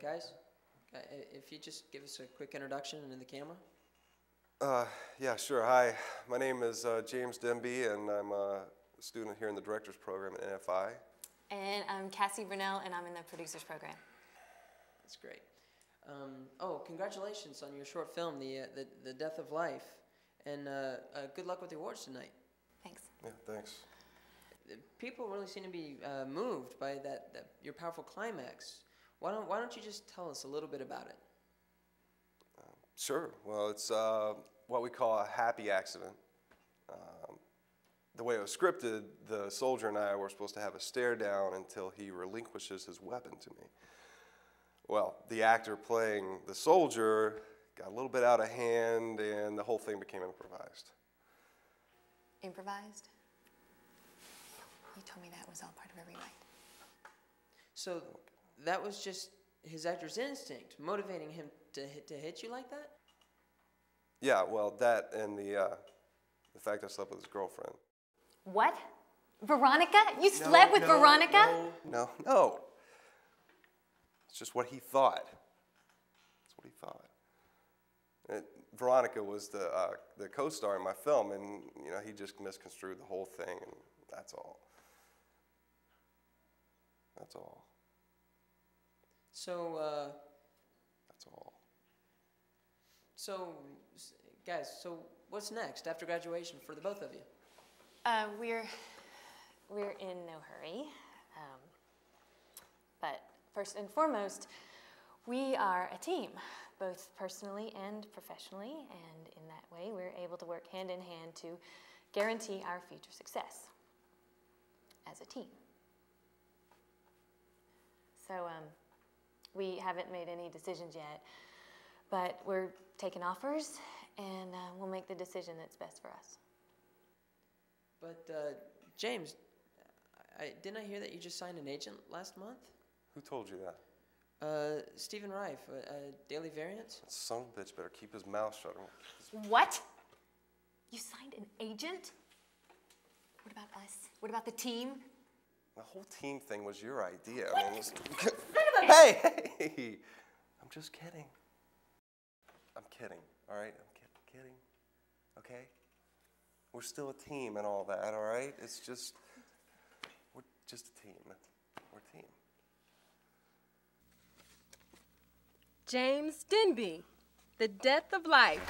Guys, if you just give us a quick introduction into the camera. Yeah, sure. Hi, my name is James Denby, and I'm a student here in the Director's Program at NFI. And I'm Cassie Brunell, and I'm in the Producers Program. That's great. Oh, congratulations on your short film, The Death of Life, and good luck with the awards tonight. Thanks. Yeah, thanks. People really seem to be moved by your powerful climax. Why don't you just tell us a little bit about it? Sure. Well, it's what we call a happy accident. The way it was scripted, the soldier and I were supposed to have a stare down until he relinquishes his weapon to me. Well, the actor playing the soldier got a little bit out of hand, and the whole thing became improvised. Improvised? You told me that was all part of a rewrite. So that was just his actor's instinct, motivating him to hit you like that? Yeah, well, that and the fact I slept with his girlfriend. What? Veronica? You slept with Veronica? No. It's just what he thought. That's what he thought. Veronica was the co-star in my film, and he just misconstrued the whole thing, and that's all. That's all. So, That's all. So, guys, so what's next after graduation for the both of you? We're in no hurry. But first and foremost, we are a team, both personally and professionally, and in that way, we're able to work hand in hand to guarantee our future success as a team. So, we haven't made any decisions yet, but we're taking offers, and we'll make the decision that's best for us. But, James, didn't I hear that you just signed an agent last month? Who told you that? Stephen Reif, Daily Variants. That son of a bitch better keep his mouth shut. What? You signed an agent? What about us? What about the team? The whole team thing was your idea. What? I mean, hey! I'm just kidding. I'm kidding, all right? I'm kidding, okay? We're still a team and all that, all right? It's just, we're just a team. We're a team. James Denby, The Death of Life.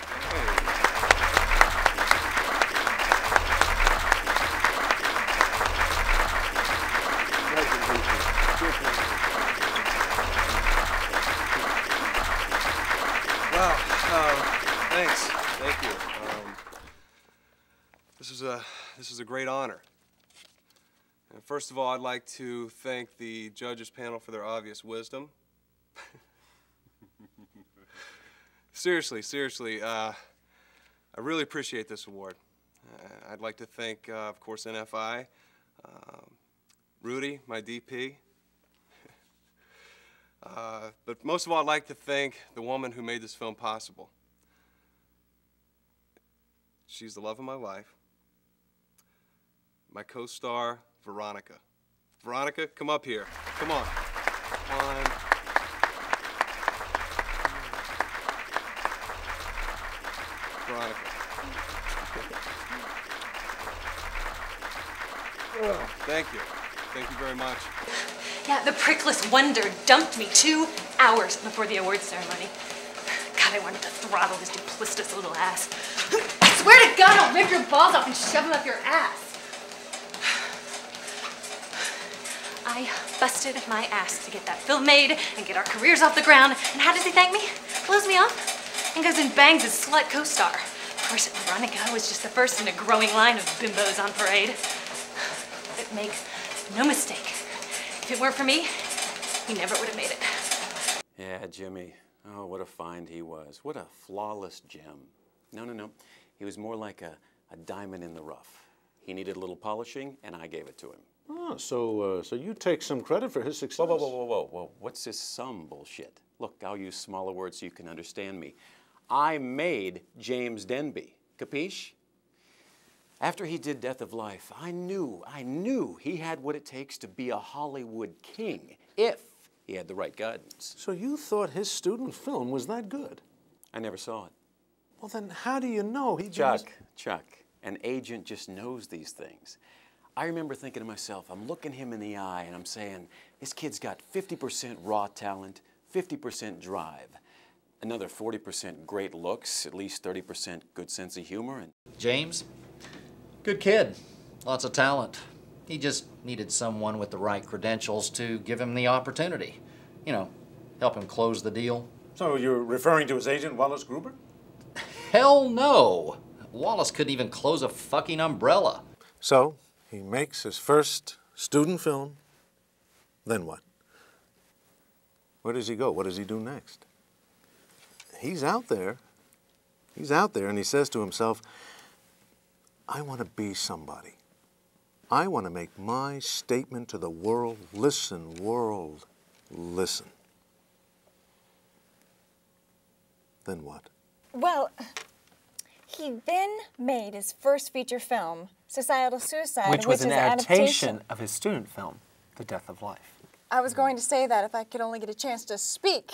Wow, thanks. Thank you. This is a great honor. And first of all, I'd like to thank the judges panel for their obvious wisdom. Seriously, I really appreciate this award. I'd like to thank, of course, NFI, Rudy, my DP. But most of all, I'd like to thank the woman who made this film possible. She's the love of my life. My co-star, Veronica. Veronica, come up here. Come on. Come on. Veronica. Thank you. Thank you very much. Yeah, the prickless wonder dumped me 2 hours before the awards ceremony. God, I wanted to throttle his duplicitous little ass. I swear to God, I'll rip your balls off and shove them up your ass. I busted my ass to get that film made and get our careers off the ground. And how does he thank me? Blows me off and goes and bangs his slut co-star. Of course, Veronica was just the first in a growing line of bimbos on parade. But make no mistake, if it weren't for me, he never would have made it. Yeah, Jimmy. Oh, what a find he was. What a flawless gem. No. He was more like a diamond in the rough. He needed a little polishing, and I gave it to him. Oh, so you take some credit for his success. Whoa. What's this some bullshit? Look, I'll use smaller words so you can understand me. I made James Denby. Capiche? After he did Death of Life, I knew he had what it takes to be a Hollywood king if He had the right guidance. So you thought his student film was that good? I never saw it. Well, then how do you know he Chuck, an agent just knows these things. I remember thinking to myself, I'm looking him in the eye and I'm saying, this kid's got 50% raw talent, 50% drive, another 40% great looks, at least 30% good sense of humor. And James, good kid, lots of talent. He just needed someone with the right credentials to give him the opportunity. You know, help him close the deal. So you're referring to his agent, Wallace Gruber? Hell no! Wallace couldn't even close a fucking umbrella. So he makes his first student film. Then what? Where does he go? What does he do next? He's out there. He's out there and he says to himself, I want to be somebody. I want to make my statement to the world. Listen, world, listen. Then what? Well, he then made his first feature film, Societal Suicide, which was an is adaptation of his student film, The Death of Life. I was going to say that if I could only get a chance to speak.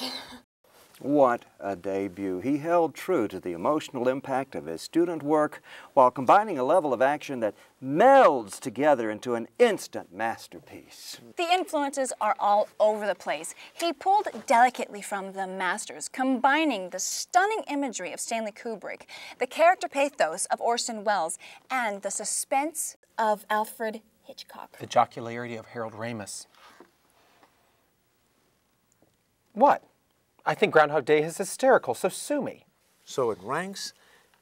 What a debut. He held true to the emotional impact of his student work while combining a level of action that melds together into an instant masterpiece. The influences are all over the place. He pulled delicately from the masters, combining the stunning imagery of Stanley Kubrick, the character pathos of Orson Welles, and the suspense of Alfred Hitchcock. The jocularity of Harold Ramis. What? I think Groundhog Day is hysterical, so sue me. So it ranks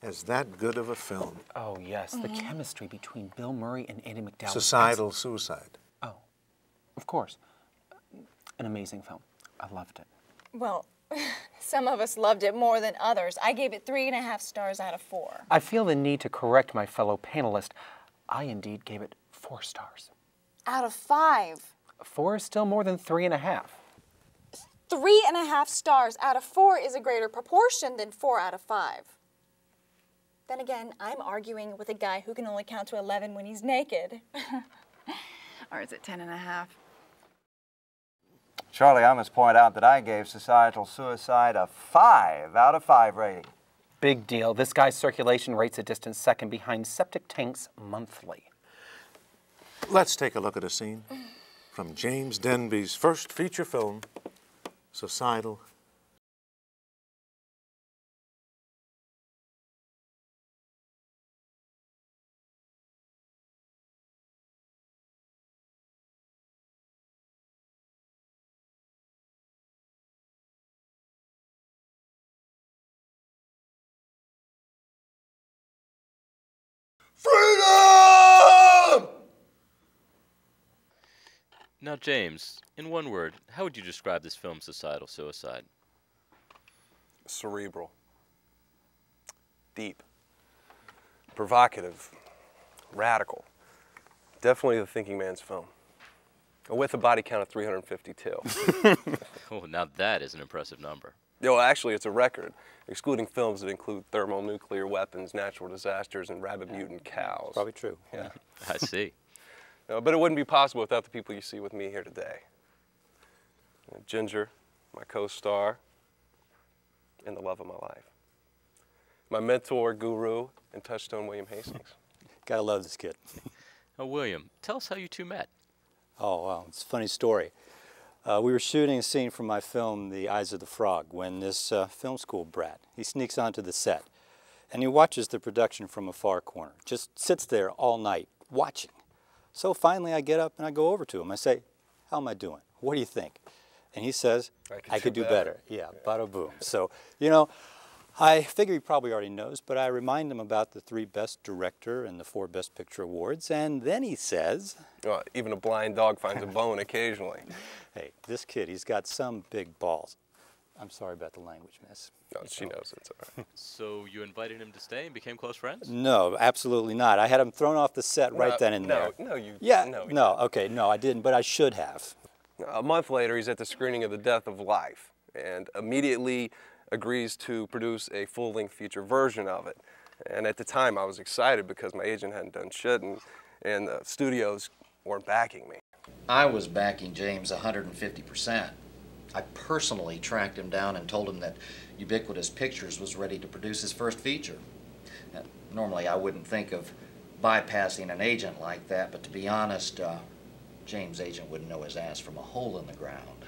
as that good of a film. Oh, yes, the chemistry between Bill Murray and Andy McDowell. Societal Suicide. Oh, of course. An amazing film. I loved it. Well, some of us loved it more than others. I gave it 3.5 stars out of 4. I feel the need to correct my fellow panelist. I indeed gave it 4 stars. Out of 5. 4 is still more than 3.5. 3.5 stars out of 4 is a greater proportion than 4 out of 5. Then again, I'm arguing with a guy who can only count to 11 when he's naked. Or is it 10.5? Charlie, I must point out that I gave Societal Suicide a 5 out of 5 rating. Big deal. This guy's circulation rate's a distant second behind septic tanks monthly. Let's take a look at a scene from James Denby's first feature film, Societal. Freedom! Now, James, in one word, how would you describe this film, Societal Suicide? Cerebral. Deep. Provocative. Radical. Definitely the thinking man's film. With a body count of 352. Oh, now that is an impressive number. Yo, actually, it's a record, excluding films that include thermonuclear weapons, natural disasters, and rabid mutant cows. Probably true. Yeah. I see. No, but it wouldn't be possible without the people you see with me here today. Ginger, my co-star, and the love of my life. My mentor, guru, and touchstone, William Hastings. Gotta love this kid. Oh, William, tell us how you two met. Oh, wow, it's a funny story. We were shooting a scene from my film, The Eyes of the Frog, when this film school brat, he sneaks onto the set, and he watches the production from a far corner, just sits there all night, watching. So finally I get up and I go over to him. I say, how am I doing? What do you think? And he says, I could do better. Yeah, bada boom. So, you know, I figure he probably already knows, but I remind him about the 3 Best Director and the 4 Best Picture awards, and then he says... Well, even a blind dog finds a bone occasionally. Hey, this kid, he's got some big balls. I'm sorry about the language, miss. No, she knows it's all right. So you invited him to stay and became close friends? No, absolutely not. I had him thrown off the set right then and there. No, you... Yeah, no, okay, no, I didn't, but I should have. A month later, he's at the screening of The Death of Life and immediately agrees to produce a full-length feature version of it. And at the time, I was excited because my agent hadn't done shit and the studios weren't backing me. I was backing James 150%. I personally tracked him down and told him that Ubiquitous Pictures was ready to produce his first feature. Normally I wouldn't think of bypassing an agent like that, but to be honest, James' agent wouldn't know his ass from a hole in the ground.